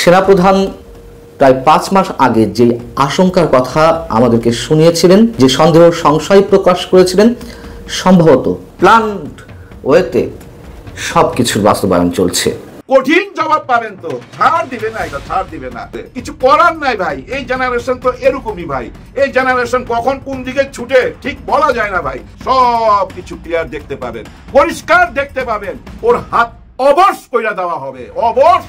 সেনাপ্রধান প্রায় 5 মাস আগে যে আশঙ্কার কথা আমাদেরকে শুনিয়েছিলেন, যে সন্দেহ সংশয় প্রকাশ করেছিলেন, সম্ভবত প্ল্যান্ড ওয়েতে সবকিছুর বাস্তবায়ন চলছে। কঠিন জবাব পাবেন তো, ছাড় দিবে না, এটা ছাড় দিবে না, কিছু করার নাই ভাই। এই জেনারেশন তো এরকমই ভাই, এই জেনারেশন কখন কোন দিকে ছুটে ঠিক বলা যায় না ভাই। সব কিছু ক্লিয়ার দেখতে পাবেন, পরিষ্কার দেখতে পাবেন। ওর হাত অবশ কইরা দেওয়া হবে, অবশ,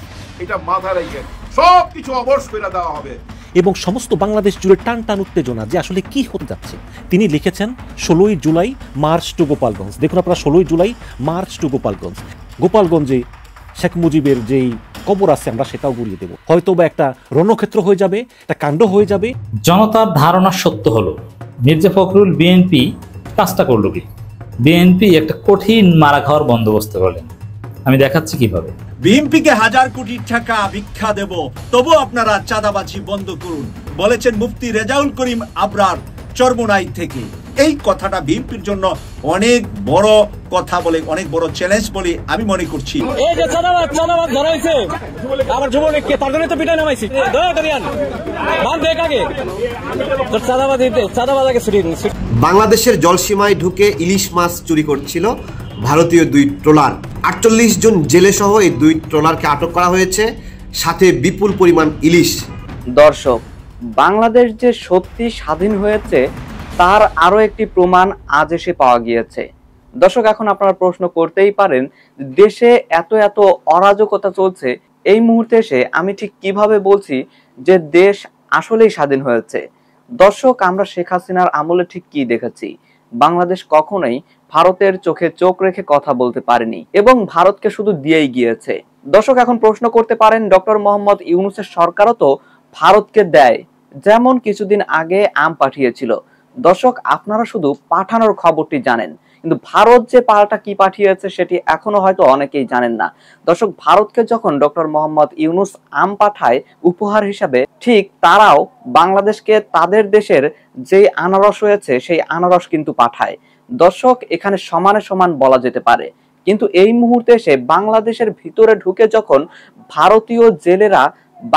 এটা মাথা রেখে সব কিছু অবশ কইরা দেওয়া হবে। এবং সমস্ত বাংলাদেশ জুড়ে টান টান উত্তেজনা যে আসলে কি হতে যাচ্ছে। তিনি লিখেছেন 16ই জুলাই মার্চ টু গোপালগঞ্জ। দেখুন আপনারা, 16ই জুলাই মার্চ টু গোপালগঞ্জ। গোপালগঞ্জে শেখ মুজিবের যেই কবর আছে আমরা সেটাও গুলিয়ে দেব। হয়তো বা একটা রণক্ষেত্র হয়ে যাবে, একটা কাণ্ড হয়ে যাবে। জনতার ধারণা সত্য হলো, মির্জা ফখরুল বিএনপি কাজটা করলো কি? বিএনপি একটা কঠিন মারা খাওয়ার বন্দোবস্ত করলেন। আমি দেখাচ্ছি কিভাবে। বিএনপিকে 1000 কোটি টাকা ভিক্ষা দেব, তবু আপনারা চাঁদাবাজি বন্ধ করুন, বলেছেন মুফতি রেজাউল করিম আবরার চরমোনাই থেকে। এই কথাটা বিএনপির জন্য অনেক বড় কথা বলে, অনেক বড় চ্যালেঞ্জ বলে আমি মনে করছি। এই যে চাঁদাবাজ ধরা হয়েছে, আমার যুবলীগকে তার জন্য তো পিটাই নামাইছি, দয়া করে আন মান দেখ আগে তোর চাঁদাবাজ আগে ছুটি। বাংলাদেশের জলসীমায় ঢুকে ইলিশ মাছ চুরি করছিল ভারতীয় 2 ট্রলার। 48 জন জেলে সহ এই 2 ট্রলারকে আটক করা হয়েছে, সাথে বিপুল পরিমাণ ইলিশ। দর্শক, বাংলাদেশ যে সত্যি স্বাধীন হয়েছে তার আরো একটি প্রমাণ আজ এসে পাওয়া গিয়েছে। দর্শক, এখন আপনারা প্রশ্ন করতেই পারেন, দেশে এত এত অরাজকতা চলছে, এই মুহূর্তে এসে আমি ঠিক কিভাবে বলছি যে দেশ আসলেই স্বাধীন হয়েছে? দর্শক, আমরা শেখ হাসিনার আমলে ঠিক কি দেখেছি? বাংলাদেশ কখনোই ভারতের চোখে চোখ রেখে কথা বলতে পারেনি এবং ভারতকে শুধু দিয়েই গিয়েছে। দর্শক, এখন প্রশ্ন করতে পারেন, ডক্টর মোহাম্মদ ইউনূসের সরকারও তো ভারতকে দেয়, যেমন কিছুদিন আগে আম পাঠিয়েছিল। দর্শক, আপনারা শুধু পাঠানোর খবরটি জানেন, কিন্তু ভারত যে পাল্টা কি পাঠিয়েছে সেটি এখনো হয়তো অনেকেই জানেন না। দর্শক, ভারতকে যখন ডক্টর মোহাম্মদ ইউনূস আম পাঠায় উপহার হিসাবে, ঠিক তারাও বাংলাদেশকে তাদের দেশের যে আনারস রয়েছে সেই আনারস কিন্তু পাঠায়। দর্শক, এখানে সমানে সমান বলা যেতে পারে। কিন্তু এই মুহূর্তে এসে বাংলাদেশের ভিতরে ঢুকে যখন ভারতীয় জেলেরা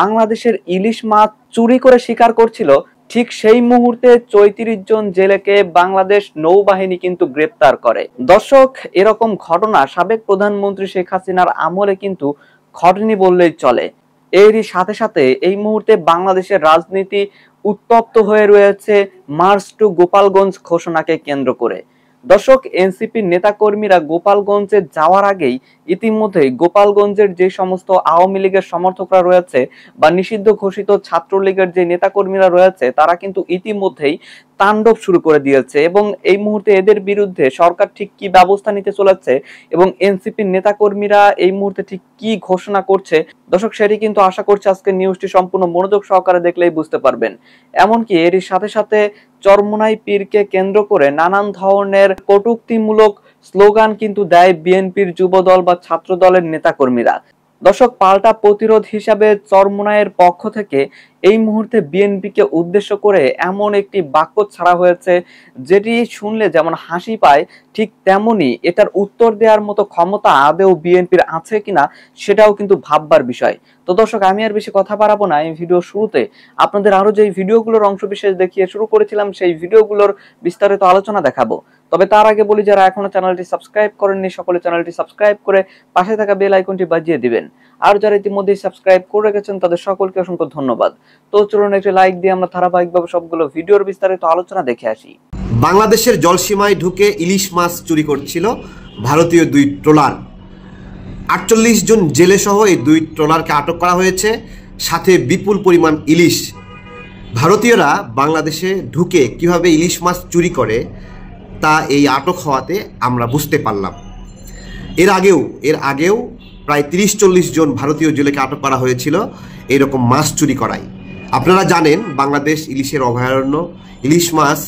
বাংলাদেশের ইলিশ মাছ চুরি করে শিকার করছিল, ঠিক সেই মুহূর্তে 34 জন জেলেকে বাংলাদেশ নৌবাহিনী কিন্তু গ্রেপ্তার করে। দর্শক, এরকম ঘটনা সাবেক প্রধানমন্ত্রী শেখ হাসিনার আমলে কিন্তু ঘটেনি বললেই চলে। এরই সাথে সাথে এই মুহূর্তে বাংলাদেশের রাজনীতি উত্তপ্ত হয়ে রয়েছে মার্চ টু গোপালগঞ্জ ঘোষণাকে কেন্দ্র করে। দর্শক, এনসিপির নেতাকর্মীরা গোপালগঞ্জে যাওয়ার আগেই ইতিমধ্যেই গোপালগঞ্জের যে সমস্ত আওয়ামী লীগের সমর্থকরা রয়েছে বা নিষিদ্ধ ঘোষিত ছাত্রলীগের যে নেতাকর্মীরা রয়েছে, তারা কিন্তু ইতিমধ্যেই তাণ্ডব শুরু করে দিয়েছে এবং এই মুহূর্তে এদের বিরুদ্ধে সরকার ঠিক কি ব্যবস্থা নিতে চলেছে এবং এনসিপির নেতাকর্মীরা এই মুহূর্তে ঠিক কি ঘোষণা করছে, দর্শক সেটি কিন্তু আশা করছি আজকে নিউজটি সম্পূর্ণ মনোযোগ সহকারে দেখলেই বুঝতে পারবেন। এমনকি এরই সাথে সাথে চরমোনাই পীরকে কেন্দ্র করে নানান ধরনের কটূক্তিমূলক স্লোগান কিন্তু দেয় বিএনপির যুবদল বা ছাত্র দলের নেতাকর্মীরা। দর্শক, পাল্টা প্রতিরোধ হিসাবে চরমোনাইয়ের পক্ষ থেকে এই মুহূর্তে বিএনপিকে উদ্দেশ্য করে এমন একটি বাক্য ছাড়া হয়েছে যেটি শুনলে যেমন হাসি পায়, ঠিক তেমনি এটার উত্তর দেওয়ার মতো ক্ষমতা আদৌ বিএনপির আছে কিনা সেটাও কিন্তু ভাববার বিষয়। তো দর্শক, আমি আর বেশি কথা বাড়াবো না। এই ভিডিও শুরুতে আপনাদের আরো যে ভিডিওগুলোর অংশবিশেষ দেখিয়ে শুরু করেছিলাম সেই ভিডিওগুলোর বিস্তারিত আলোচনা দেখাবো। তবে তার আগে বলি, যারা এখনো চ্যানেলটি সাবস্ক্রাইব করেননি সকলে চ্যানেলটি সাবস্ক্রাইব করে পাশে থাকা বেল আইকনটি বাজিয়ে দিবেন। আর যারা ইতিমধ্যেই সাবস্ক্রাইব করে রেখেছেন তাদের সকলকে অসংখ্য ধন্যবাদ। তো চলুন একটি লাইক দিয়ে আমরা ধারাবাহিকভাবে সবগুলো ভিডিওর বিস্তারিত আলোচনা দেখে আসি। বাংলাদেশের জলসীমায় ঢুকে ইলিশ মাছ চুরি করছিল ভারতীয় 2 ট্রলার। 48 জন জেলে সহ এই 2 ট্রলারকে আটক করা হয়েছে, সাথে বিপুল পরিমাণ ইলিশ। ভারতীয়রা বাংলাদেশে ঢুকে কিভাবে ইলিশ মাছ চুরি করে তা এই আটক হওয়াতে আমরা বুঝতে পারলাম। এর আগেও প্রায় 30-40 জন ভারতীয় জেলেকে আটক করা হয়েছিল এরকম মাছ চুরি করায়। আপনারা জানেন বাংলাদেশ ইলিশের অভয়ারণ্য, ইলিশ মাছ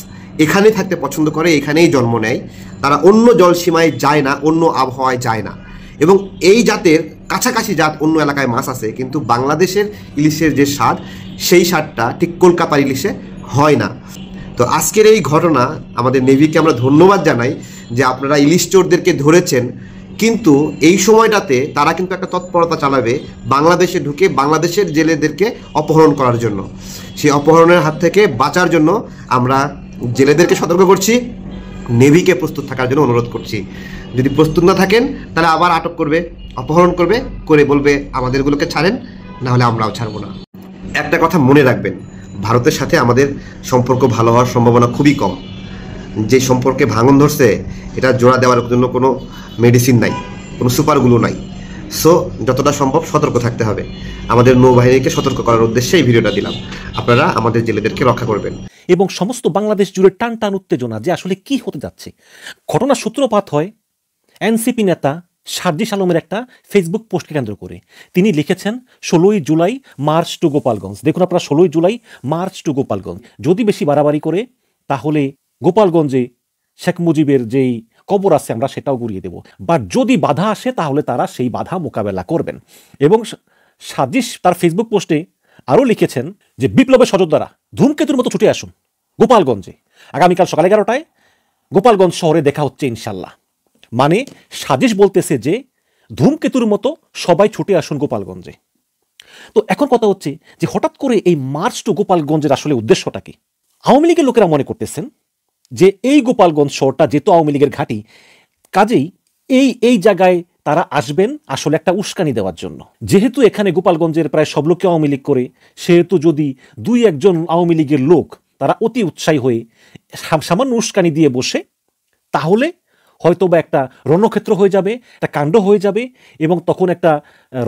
এখানে থাকতে পছন্দ করে, এখানেই জন্ম নেয়। তারা অন্য জলসীমায় যায় না, অন্য আবহাওয়ায় যায় না। এবং এই জাতের কাছাকাছি জাত অন্য এলাকায় মাছ আছে, কিন্তু বাংলাদেশের ইলিশের যে স্বাদ সেই স্বাদটা ঠিক কলকাতার ইলিশে হয় না। তো আজকের এই ঘটনা আমাদের নেভিকে আমরা ধন্যবাদ জানাই যে আপনারা ইলিশ চোরদেরকে ধরেছেন, কিন্তু এই সময়টাতে তারা কিন্তু একটা তৎপরতা চালাবে বাংলাদেশে ঢুকে বাংলাদেশের জেলেদেরকে অপহরণ করার জন্য। সেই অপহরণের হাত থেকে বাঁচার জন্য আমরা জেলেদেরকে সতর্ক করছি, নেভিকে প্রস্তুত থাকার জন্য অনুরোধ করছি। যদি প্রস্তুত না থাকেন তাহলে আবার আটক করবে, অপহরণ করবে, করে বলবে আমাদেরগুলোকে ছাড়েন, না হলে আমরাও ছাড়বো না। একটা কথা মনে রাখবেন, ভারতের সাথে আমাদের সম্পর্ক ভালো হওয়ার সম্ভাবনা খুবই কম। যে সম্পর্কে ভাঙন ধরছে এটা জোড়া দেওয়ার জন্য কোনো মেডিসিন নাই, কোনো সুপারগুলো নাই। সো যতটা সম্ভব সতর্ক থাকতে হবে। আমাদের নৌবাহিনীকে সতর্ক করার উদ্দেশ্যে এই ভিডিওটা দিলাম। আপনারা আমাদের জেলেদেরকে রক্ষা করবেন। এবং সমস্ত বাংলাদেশ জুড়ে টান টান উত্তেজনা যে আসলে কি হতে যাচ্ছে। ঘটনার সূত্রপাত হয় এনসিপি নেতা সার্জিস আলমের একটা ফেসবুক পোস্টকে কেন্দ্র করে। তিনি লিখেছেন 16ই জুলাই মার্চ টু গোপালগঞ্জ। দেখুন আপনারা, 16ই জুলাই মার্চ টু গোপালগঞ্জ। যদি বেশি বাড়াবাড়ি করে তাহলে গোপালগঞ্জে শেখ মুজিবের যেই কবর আছে আমরা সেটাও গুড়িয়ে দেব, বা যদি বাধা আসে তাহলে তারা সেই বাধা মোকাবেলা করবেন। এবং সার্জিস তার ফেসবুক পোস্টে আরও লিখেছেন যে বিপ্লবের সযোদ্ধারা ধূমকেতুর মতো ছুটে আসুন গোপালগঞ্জে, আগামীকাল সকাল 11টায় গোপালগঞ্জ শহরে দেখা হচ্ছে ইনশাল্লাহ। মানে সার্জিস বলতেছে যে ধূমকেতুর মতো সবাই ছুটে আসুন গোপালগঞ্জে। তো এখন কথা হচ্ছে যে হঠাৎ করে এই মার্চ টু গোপালগঞ্জের আসলে উদ্দেশ্যটা কি? আওয়ামী লীগের লোকেরা মনে করতেছেন যে এই গোপালগঞ্জ শহরটা যেহেতু আওয়ামী লীগের ঘাঁটি, কাজেই এই জায়গায় তারা আসবেন আসলে একটা উস্কানি দেওয়ার জন্য। যেহেতু এখানে গোপালগঞ্জের প্রায় সব লোককে আওয়ামী লীগ করে, সেহেতু যদি 2-1 আওয়ামী লীগের লোক তারা অতি উৎসাহী হয়ে সামান্য উস্কানি দিয়ে বসে, তাহলে হয়তো বা একটা রণক্ষেত্র হয়ে যাবে, একটা কাণ্ড হয়ে যাবে, এবং তখন একটা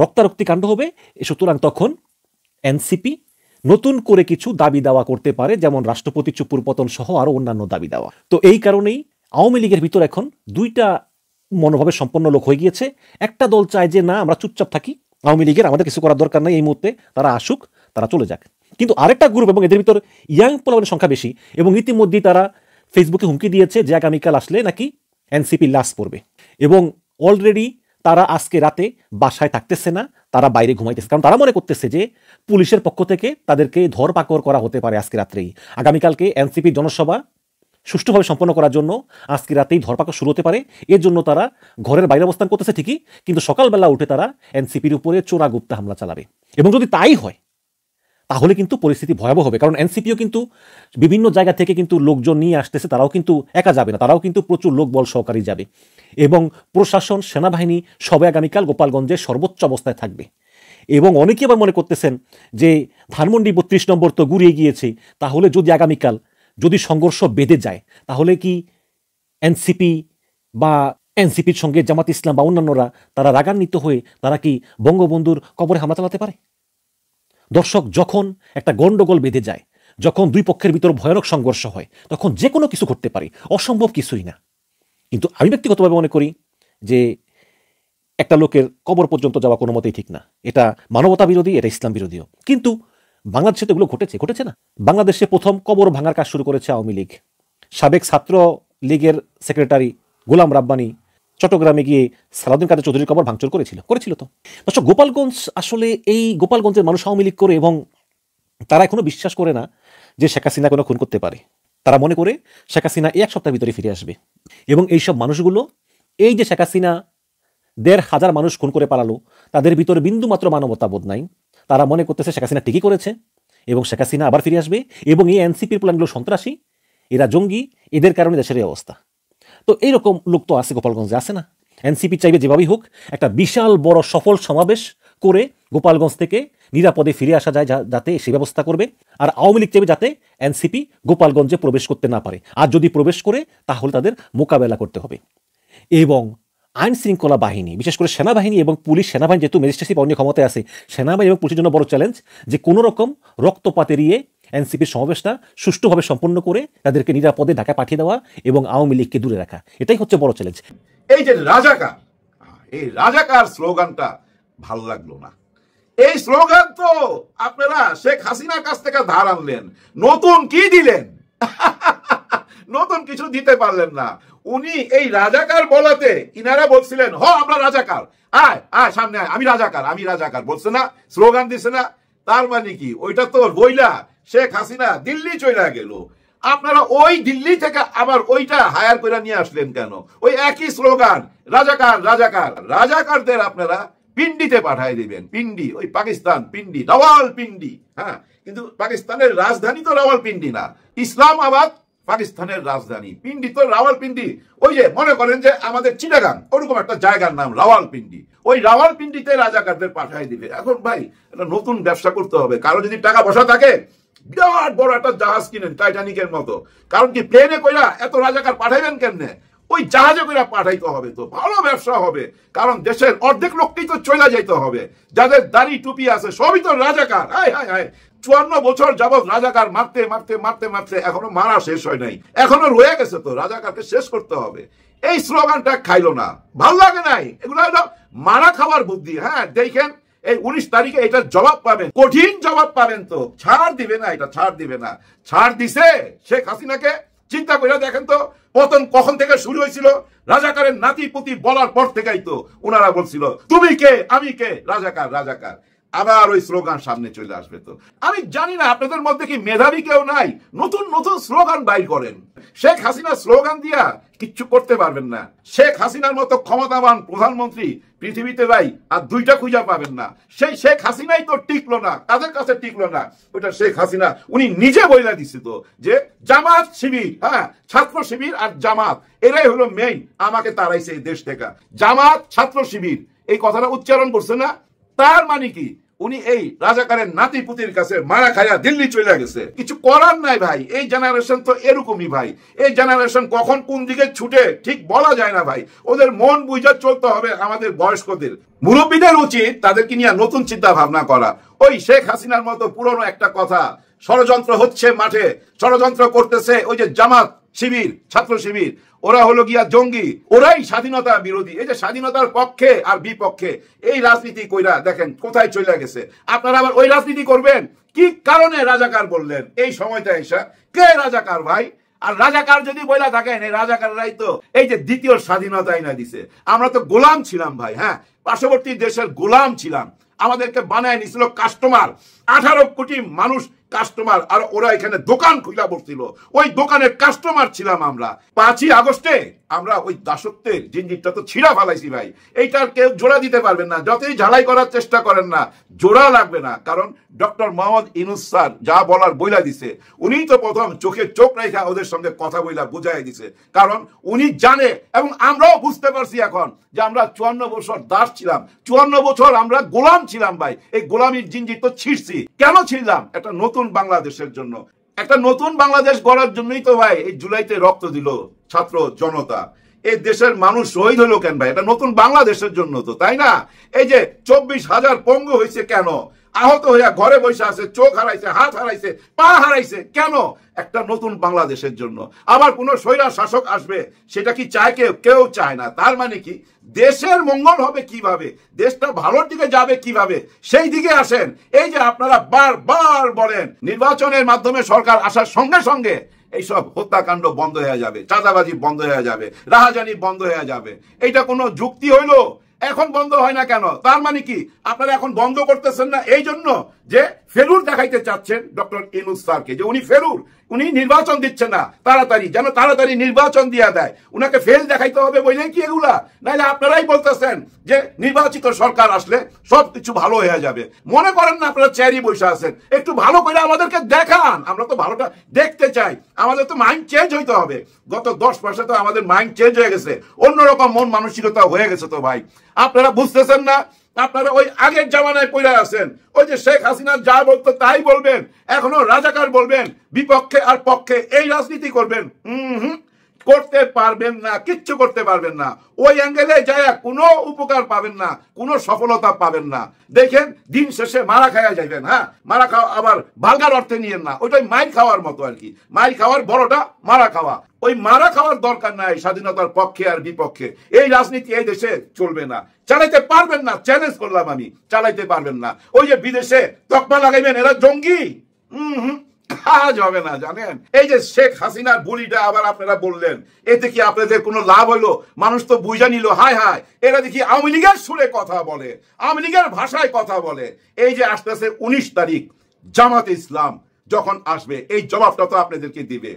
রক্তারক্তি কাণ্ড হবে। সুতরাং তখন এনসিপি নতুন করে কিছু দাবি দাওয়া করতে পারে, যেমন রাষ্ট্রপতি চুপুর পতন সহ আরও অন্যান্য দাবি দাওয়া। তো এই কারণেই আওয়ামী লীগের ভিতর এখন দুইটা মনোভাবে সম্পন্ন লোক হয়ে গিয়েছে। একটা দল চায় যে না, আমরা চুপচাপ থাকি, আওয়ামী লীগের আমাদের কিছু করার দরকার নেই এই মুহূর্তে, তারা আসুক, তারা চলে যাক। কিন্তু আরেকটা গ্রুপ, এবং এদের ভিতর ইয়াং পোলাপানের সংখ্যা বেশি, এবং ইতিমধ্যেই তারা ফেসবুকে হুমকি দিয়েছে যে আগামীকাল আসলে নাকি এনসিপি লাশ পড়বে। এবং অলরেডি তারা আজকে রাতে বাসায় থাকতেছে না, তারা বাইরে ঘুমাইতেছে, কারণ তারা মনে করতেছে যে পুলিশের পক্ষ থেকে তাদেরকে ধরপাকড় করা হতে পারে আজকে রাত্রেই। আগামীকালকে এনসিপির জনসভা সুষ্ঠুভাবে সম্পন্ন করার জন্য আজকে রাতেই ধরপাকড় শুরু হতে পারে। এর জন্য তারা ঘরের বাইরে অবস্থান করতেছে ঠিকই, কিন্তু সকালবেলা উঠে তারা এনসিপির উপরে চোরাগুপ্তা হামলা চালাবে। এবং যদি তাই হয় তাহলে কিন্তু পরিস্থিতি ভয়াবহ হবে, কারণ এনসিপিও কিন্তু বিভিন্ন জায়গা থেকে কিন্তু লোকজন নিয়ে আসতেছে, তারাও কিন্তু একা যাবে না, তারাও কিন্তু প্রচুর লোকবল সহকারী যাবে। এবং প্রশাসন, সেনাবাহিনী সবাই আগামীকাল গোপালগঞ্জে সর্বোচ্চ অবস্থায় থাকবে। এবং অনেকে আবার মনে করতেছেন যে ধানমন্ডি 32 নম্বর তো গুড়িয়ে গিয়েছে, তাহলে যদি আগামীকাল যদি সংঘর্ষ বেঁধে যায় তাহলে কি এনসিপি বা এনসিপির সঙ্গে জামাত ইসলাম বা অন্যান্যরা তারা রাগান্বিত হয়ে তারা কি বঙ্গবন্ধুর কবরে হামলা চালাতে পারে? দর্শক, যখন একটা গন্ডগোল বেঁধে যায়, যখন দুই পক্ষের ভিতর ভয়ানক সংঘর্ষ হয়, তখন যে কোনো কিছু ঘটতে পারে, অসম্ভব কিছুই না। কিন্তু আমি ব্যক্তিগতভাবে মনে করি যে একটা লোকের কবর পর্যন্ত যাওয়া কোনো মতেই ঠিক না। এটা মানবতা বিরোধী, এটা ইসলাম বিরোধীও। কিন্তু বাংলাদেশে তো এগুলো ঘটেছে না। বাংলাদেশে প্রথম কবর ভাঙার কাজ শুরু করেছে আওয়ামী লীগ। সাবেক ছাত্র লীগের সেক্রেটারি গোলাম রাব্বানী চট্টগ্রামে গিয়ে সালাউদ্দিন কাদের চৌধুরীর কবর ভাঙচুর করেছিল তো। দর্শক, গোপালগঞ্জ আসলে এই গোপালগঞ্জের মানুষ আওয়ামী লীগ করে, এবং তারা এখনো বিশ্বাস করে না যে শেখ হাসিনা কোনো খুন করতে পারে। তারা মনে করে শেখ হাসিনা এক সপ্তাহের ভিতরে ফিরে আসবে। এবং এইসব মানুষগুলো, এই যে শেখ হাসিনা 1,500 মানুষ খুন করে পালালো, তাদের ভিতরে বিন্দু মাত্র মানবতাবোধ নাই। তারা মনে করতেছে শেখ হাসিনা ঠিকই করেছে এবং শেখ হাসিনা আবার ফিরে আসবে, এবং এই এনসিপির প্ল্যানগুলো সন্ত্রাসী, এরা জঙ্গি, এদের কারণে দেশের এই অবস্থা। তো এইরকম লোক তো আছে গোপালগঞ্জে, আছে না? এনসিপি চাইবে যেভাবেই হোক একটা বিশাল বড় সফল সমাবেশ করে গোপালগঞ্জ থেকে নিরাপদে ফিরে আসা যায়, যাতে সে ব্যবস্থা করবে। আর আওয়ামী লীগ চাইবে যাতে এনসিপি গোপালগঞ্জে প্রবেশ করতে না পারে, আর যদি প্রবেশ করে তাহলে তাদের মোকাবেলা করতে হবে। এবং আইন শৃঙ্খলা বাহিনী, বিশেষ করে সেনাবাহিনী এবং পুলিশ, সেনাবাহিনী যেহেতু ম্যাজিস্ট্রেসি পাওয়ার ক্ষমতায় আছে, সেনাবাহিনী এবং পুলিশের জন্য বড় চ্যালেঞ্জ যে কোনো রকম রক্তপাত এড়িয়ে এনসিপির সমাবেশটা সুষ্ঠুভাবে সম্পন্ন করে তাদেরকে নিরাপদে ঢাকায় পাঠিয়ে দেওয়া এবং আওয়ামী লীগকে দূরে রাখা, এটাই হচ্ছে বড় চ্যালেঞ্জ। এই যে রাজাকার, এই রাজাকার স্লোগানটা ভালো লাগলো না। এই স্লোগান তো আপনারা শেখ হাসিনার কাছ থেকে ধার আনলেন, নতুন কি দিলেন? নতুন কিছু দিতে পারলেন না। উনি এই রাজাকার বলাতে ইনারা বলছিলেন আমরা রাজাকার, আয় আয় সামনে আয়, আমি রাজাকার বলছে না, স্লোগান দিছে না। তার মানে কি ওইটা তো বইলা শেখ হাসিনা দিল্লি চলে গেল। আপনারা ওই দিল্লি থেকে আবার ওইটা হায়ার করে নিয়ে আসলেন কেন? ওই একই স্লোগান, রাজাকার রাজাকার। রাজাকারদের আপনারা পিন্ডিতে পাঠায় দিবেন। পিন্ডি, ওই পাকিস্তান পিন্ডি, রাওয়ালপিন্ডি। হ্যাঁ, কিন্তু পাকিস্তানের রাজধানী তো রাওয়ালপিন্ডি না, ইসলামাবাদ পাকিস্তানের রাজধানী। পিন্ডি তো রাওয়ালপিন্ডি, ওই যে মনে করেন যে আমাদের চিটাগাং, ওরকম একটা জায়গার নাম রাওয়ালপিন্ডি। ওই রাওয়ালপিন্ডিতে রাজাকারদের পাঠায় দিবে। এখন ভাই একটা নতুন ব্যবসা করতে হবে। কারো যদি টাকা পয়সা থাকে, বিরাট বড় একটা জাহাজ কিনেন টাইটানিকের মতো। কারণ কি প্লেনে কইরা এত রাজাকার পাঠাইবেন কেমনে? ওই জাহাজে করে পাঠাইতে হবে, তো ভালো ব্যবসা হবে। কারণ দেশের অর্ধেক লোককেই তো চলে যাইতে হবে। যাদের দাড়ি টুপি আছে সবই তো রাজাকার। হায় হায় হায়, 54 বছর যাবৎ রাজাকার মারতে মারতে মারতে মারতে এখনো মারা শেষ হয় নাই, এখনো রয়ে গেছে। তো রাজাকারকে শেষ করতে হবে। এই স্লোগানটা খাইলো না, ভালো লাগে নাই। এগুলো হলো মারা খাওয়ার বুদ্ধি। হ্যাঁ, দেখেন এই 19 তারিখে এটার জবাব পাবেন, কঠিন জবাব পাবেন। তো ছাড় দিবে না, এটা ছাড় দিবে না। ছাড় দিছে শেখ হাসিনাকে। চিন্তা করে দেখেন তো, পতন কখন থেকে শুরু হয়েছিল? রাজাকারের নাতি পুতি বলার পর থেকেই তো ওনারা বলছিল তুমি কে আমি কে, রাজাকার রাজাকার। আবার ওই স্লোগান সামনে চলে আসবে। তো আমি জানি না আপনাদের মধ্যে কি মেধাবী কেউ নাই, নতুন নতুন স্লোগান বাইর করেন। শেখ হাসিনা স্লোগান দিয়া কিচ্ছু করতে পারবেন না। শেখ হাসিনার মতো ক্ষমতাবান প্রধানমন্ত্রী পৃথিবীতে ভাই আর দুইটা খুঁজা পাবেন না। সেই শেখ হাসিনাই তো টিকলো না, তাদের কাছে টিকলো না। ওটা শেখ হাসিনা উনি নিজে বইলা দিছে তো যে জামাত শিবির, হ্যাঁ ছাত্র শিবির আর জামাত, এরাই হলো মেইন আমাকে তাড়াইছে এই দেশ থেকে। জামাত ছাত্র শিবির এই কথাটা উচ্চারণ করছে না, তার মানে কি উনি এই রাজাকারের নাতি পুতির কাছে মারা খায়া দিল্লি চলে গেছে। কিছু করার নাই ভাই, এই জেনারেশন তো এরকমই ভাই। এই জেনারেশন কখন কোন দিকে ছুটে ঠিক বলা যায় না ভাই। ওদের মন বুঝা চলতে হবে। আমাদের বয়স্কদের মুরব্বীদের উচিত তাদেরকে নিয়ে নতুন চিন্তা ভাবনা করা। ওই শেখ হাসিনার মতো পুরনো একটা কথা, ষড়যন্ত্র হচ্ছে মাঠে, ষড়যন্ত্র করতেছে ওই যে জামাত শিবির ছাত্র শিবির, ওরা হলো গিয়া জঙ্গি, ওরাই স্বাধীনতা বিরোধী। এই যে স্বাধীনতার পক্ষে আর বিপক্ষে এই রাজনীতি কইরা দেখেন কোথায় চলে গেছে। আপনারা আবার ওই রাজনীতি করবেন। কি কারণে রাজাকার বললেন এই সময়টা এসে? কে রাজাকার ভাই? আর রাজাকার যদি বইলা থাকেন, এই রাজাকাররাই তো এই যে দ্বিতীয় স্বাধীনতা এনে দিছে। আমরা তো গোলাম ছিলাম ভাই। হ্যাঁ, পার্শ্ববর্তী দেশের গোলাম ছিলাম। আমাদেরকে বানায় নিছিল কাস্টমার, 18 কোটি মানুষ কাস্টমার। আর ওরা এখানে দোকান খুলে বসছিল, ওই দোকানের কাস্টমার ছিলাম আমরা। 5ই আগস্টে আমরা ওই দাসত্বের জিনিসটা তো ছিঁড়া ফেলাইছি ভাই। এইটার কেউ জোড়া দিতে পারবেন না, যতই ঝালাই করার চেষ্টা করেন না, জোড়া লাগবে না। কারণ ডক্টর মোহাম্মদ ইউনূস স্যার যা বলার বইলা দিছে, উনিই তো প্রথম চোখে চোখ রেখা ওদের সঙ্গে কথা বইলা বুঝাই দিছে। কারণ উনি জানে, এবং আমরাও বুঝতে পারছি এখন যে আমরা 54 বছর দাস ছিলাম, 54 বছর আমরা গোলাম ছিলাম ভাই। এই গোলামির জিঞ্জির তো ছিঁড়ছি। কেন ছিলাম? একটা নতুন বাংলাদেশের জন্য, একটা নতুন বাংলাদেশ গড়ার জন্যই তো ভাই এই জুলাইতে রক্ত দিল ছাত্র জনতা। এই দেশের মানুষ শহীদ হলো কেন ভাই? এটা নতুন বাংলাদেশের জন্য তো, তাই না? এই যে 24,000 পঙ্গু হয়েছে কেন? আহত হইয়া ঘরে বসে আছে, চোখ হারাইছে, হাত হারাইছে, পা হারাইছে কেন? একটা নতুন বাংলাদেশের জন্য। আবার কোন স্বৈরা শাসক আসবে, সেটা কি চায় কেউ? কেউ চায় না। তার মানে কি দেশের মঙ্গল হবে কিভাবে, দেশটা ভালোর দিকে যাবে কিভাবে, সেই দিকে আসেন। এই যে আপনারা বারবার বলেন নির্বাচনের মাধ্যমে সরকার আসার সঙ্গে সঙ্গে এইসব হত্যাকাণ্ড বন্ধ হয়ে যাবে, চাঁদাবাজি বন্ধ হয়ে যাবে, রাহাজানি বন্ধ হয়ে যাবে, এইটা কোনো যুক্তি হইলো? এখন বন্ধ হয় না কেন? তার মানে কি আপনারা এখন বন্ধ করতেছেন না এই জন্য যে ফেলুর দেখাইতে চাচ্ছেন ডক্টর ইউনূস স্যারকে, যে উনি ফেলুর, উনি নির্বাচন দিচ্ছেন না তাড়াতাড়ি, যেন তাড়াতাড়ি নির্বাচন দিয়া দেয়, উনাকে ফেল দেখাইতে হবে বললেন কি এগুলা? নাইলে আপনারাই বলতেছেন যে নির্বাচিত সরকার আসলে সবকিছু ভালো হয়ে যাবে। মনে করেন না আপনারা চেয়ারই বসে আছেন, একটু ভালো করে আমাদেরকে দেখান। আমরা তো ভালোটা দেখতে চাই, আমাদের তো মাইন্ড চেঞ্জ হইতে হবে। গত 10 মাসে তো আমাদের মাইন্ড চেঞ্জ হয়ে গেছে, অন্যরকম মন মানসিকতা হয়ে গেছে। তো ভাই আপনারা বুঝতেছেন না, আপনারা ওই আগের জামানায় পড়ে আছেন। ওই যে শেখ হাসিনা যা বলতো তাই বলবেন, এখনো রাজাকার বলবেন, বিপক্ষে আর পক্ষে এই রাজনীতি করবেন। করতে পারবেন না, কিচ্ছু করতে পারবেন না। ওই অ্যাঙ্গেলে যায় কোনো উপকার পাবেন না, কোনো সফলতা পাবেন না। দেখেন দিন শেষে মারা খাওয়া যাবেন। হ্যাঁ, মারা খাওয়া আবার ভালগার অর্থে নিয়েন না, ওইটাই মাইর খাওয়ার মতো আর কি। মাইর খাওয়ার বড়টা মারা খাওয়া। ওই মারা খাওয়ার দরকার নাই স্বাধীনতার পক্ষে আর বিপক্ষে। এই রাজনীতি এই দেশে চলবে না, চালাইতে পারবেন না। চ্যালেঞ্জ করলাম আমি, চালাইতে পারবেন না। ওই যে বিদেশে তকমা লাগাইবেন এরা জঙ্গি, কাজ হবে না জানেন। এই যে শেখ হাসিনার বুলিটা আবার আপনারা বললেন, এতে কি আপনাদের কোনো লাভ হইলো? মানুষ তো বুঝা নিল, হায় হায় এরা দেখি আওয়ামী লীগের সুরে কথা বলে, আওয়ামী লীগের ভাষায় কথা বলে। এই যে আসতেছে 19 তারিখ, জামাতে ইসলাম যখন আসবে এই জবাবটা তো আপনাদেরকে দিবে।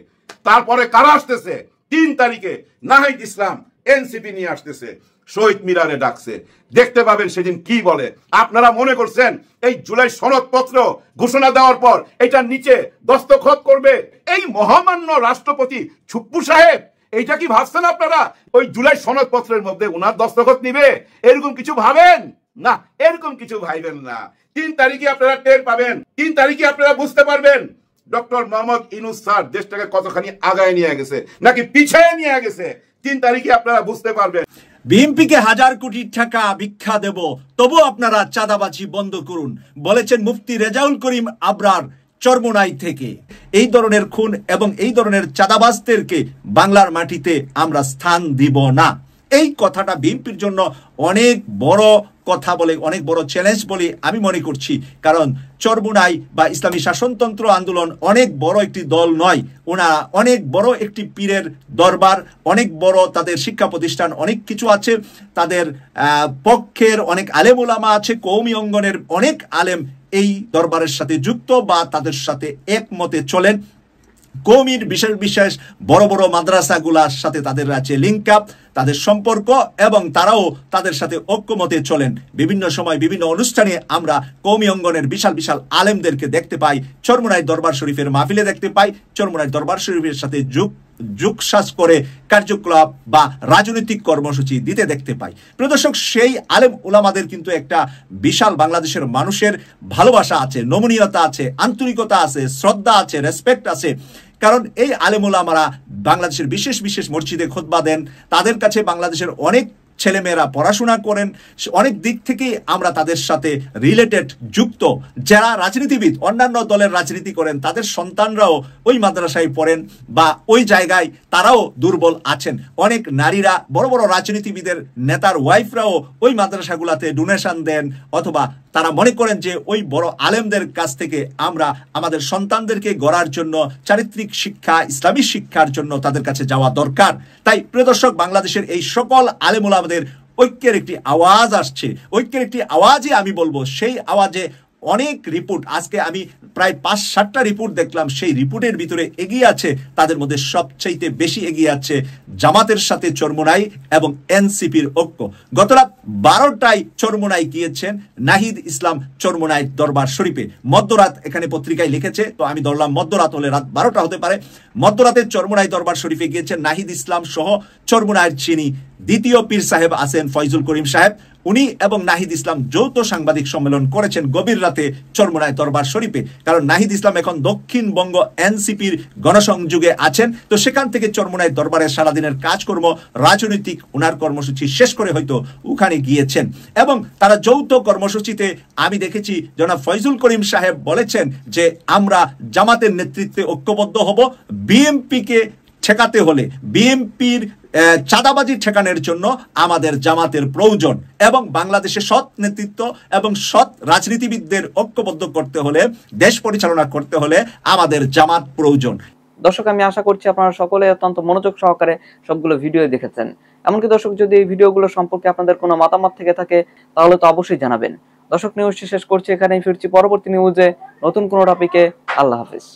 তারপরে কারা আসতেছে? 3 তারিখে নাহিদ ইসলাম এনসিপি নিয়ে আসতেছে, শহীদ মিনারে ডাকছে, দেখতে পাবেন সেদিন কি বলে। আপনারা মনে করছেন এই জুলাই সনদপত্র ঘোষণা দেওয়ার পর এটার নিচে দস্তখত করবে এই মহামান্য রাষ্ট্রপতি ছুপ্পু সাহেব? এইটা কি ভাবছেন আপনারা ওই জুলাই সনদপত্রের মধ্যে উনার দস্তখত নিবে? এরকম কিছু ভাবেন না, এরকম কিছু ভাইবেন না। 3 তারিখে আপনারা টের পাবেন, 3 তারিখে আপনারা বুঝতে পারবেন ডক্টর মোহাম্মদ ইউনূস স্যার দেশটাকে কতখানি আগায় নিয়ে গেছে নাকি পিছিয়ে নিয়ে গেছে। 3 তারিখে আপনারা বুঝতে পারবেন। বিএনপিকে 1000 কোটি টাকা ভিক্ষা দেব, তবু আপনারা চাঁদাবাজি বন্ধ করুন, বলেছেন মুফতি রেজাউল করিম আবরার চরমোনাই থেকে। এই ধরনের খুন এবং এই ধরনের চাঁদাবাজদেরকে বাংলার মাটিতে আমরা স্থান দিব না। এই কথাটা বিএনপির জন্য অনেক বড় কথা বলে, অনেক বড় চ্যালেঞ্জ বলে আমি মনে করছি। কারণ চরমোনাই বা ইসলামী শাসনতন্ত্র আন্দোলন অনেক বড় একটি দল নয়, ওনারা অনেক বড় একটি পীরের দরবার, অনেক বড় তাদের শিক্ষা প্রতিষ্ঠান, অনেক কিছু আছে, তাদের পক্ষের অনেক আলেম ওলামা আছে, কওমি অঙ্গনের অনেক আলেম এই দরবারের সাথে যুক্ত বা তাদের সাথে একমতে চলেন। কওমির বিশেষ বিশেষ বড় বড় মাদ্রাসাগুলার সাথে তাদের আছে লিঙ্ক আপ, তাদের সম্পর্ক, এবং তারাও তাদের সাথে ঐক্যমতে চলেন। বিভিন্ন সময় বিভিন্ন অনুষ্ঠানে আমরা কওমি অঙ্গনের বিশাল বিশাল আলেমদেরকে দেখতে পাই, চরমোনাই দরবার শরীফের মাহফিলে দেখতে পাই, চরমোনাই দরবার শরীফের সাথে যোগসাজ করে কার্যকলাপ বা রাজনৈতিক কর্মসূচি দিতে দেখতে পাই। প্রিয় দর্শক, সেই আলেম উলামাদের কিন্তু একটা বিশাল বাংলাদেশের মানুষের ভালোবাসা আছে, নমনীয়তা আছে, আন্তরিকতা আছে, শ্রদ্ধা আছে, রেসপেক্ট আছে। কারণ এই আলেম উলামারা বাংলাদেশের বিশেষ বিশেষ মসজিদে খুতবা দেন, তাদের কাছে বাংলাদেশের অনেক ছেলেমেয়েরা পড়াশোনা করেন, অনেক দিক থেকে আমরা তাদের সাথে রিলেটেড যুক্ত। যারা রাজনীতিবিদ অন্যান্য দলের রাজনীতি করেন তাদের সন্তানরাও ওই মাদ্রাসায় পড়েন বা ওই জায়গায় তারাও দুর্বল আছেন। অনেক নারীরা বড় বড় রাজনীতিবিদের নেতার ওয়াইফরাও ওই মাদ্রাসাগুলোতে ডোনেশন দেন, অথবা তারা মনে করেন যে ওই বড় আলেমদের কাছ থেকে আমরা আমাদের সন্তানদেরকে গড়ার জন্য চারিত্রিক শিক্ষা, ইসলামী শিক্ষার জন্য তাদের কাছে যাওয়া দরকার। তাই প্রিয় দর্শক, বাংলাদেশের এই সকল আলেম ওলামাদের ঐক্যের একটি আওয়াজ আসছে, ঐক্যের একটি আওয়াজই আমি বলবো। সেই আওয়াজে অনেক রিপোর্ট, আজকে আমি প্রায় 5-7টা রিপোর্ট দেখলাম, সেই রিপোর্টের ভিতরে এগিয়ে আছে, তাদের মধ্যে সবচাইতে বেশি এগিয়ে আছে জামাতের সাথে চরমোনাই এবং এনসিপির ঐক্য। গত রাত 12টায় চরমোনাই গিয়েছেন নাহিদ ইসলাম চরমোনাই দরবার শরীফে। মধ্যরাত এখানে পত্রিকায় লিখেছে, তো আমি ধরলাম মধ্যরাত হলে রাত 12টা হতে পারে। মধ্যরাতে চরমোনাই দরবার শরীফে গিয়েছেন নাহিদ ইসলাম সহ চরমোনাইয়ের যিনি দ্বিতীয় পীর সাহেব আছেন ফয়জুল করিম সাহেব, উনি এবং নাহিদ ইসলাম যৌথ সাংবাদিক সম্মেলন করেছেন গভীর রাতে চরমোনাই দরবার শরীফে। কারণ নাহিদ ইসলাম এখন দক্ষিণবঙ্গ এনসিপির গণসংযোগে আছেন, তো সেখান থেকে চরমোনাই দরবারের সারাদিনের কাজকর্ম, রাজনৈতিক ওনার কর্মসূচি শেষ করে হয়তো ওখানে গিয়েছেন। এবং তারা যৌথ কর্মসূচিতে আমি দেখেছি জনাব ফয়জুল করিম সাহেব বলেছেন যে আমরা জামাতের নেতৃত্বে ঐক্যবদ্ধ হব, বিএনপিকে ঠেকাতে হলে, বিএনপির চাঁদাবাজি ঠেকানোর জন্য আমাদের জামাতের প্রয়োজন, এবং বাংলাদেশে সৎ নেতৃত্ব এবং সৎ রাজনীতিবিদদের ঐক্যবদ্ধ করতে হলে, দেশ পরিচালনা করতে হলে আমাদের জামাত প্রয়োজন। দর্শক, আমি আশা করছি আপনারা সকলে অত্যন্ত মনোযোগ সহকারে সবগুলো ভিডিও দেখেছেন। এমনকি দর্শক, যদি এই ভিডিওগুলো সম্পর্কে আপনাদের কোনো মতামত থেকে থাকে তাহলে তো অবশ্যই জানাবেন। দর্শক, নিউজটি শেষ করছি এখানেই, ফিরছি পরবর্তী নিউজে নতুন কোনো টপিকে। আল্লাহ হাফিজ।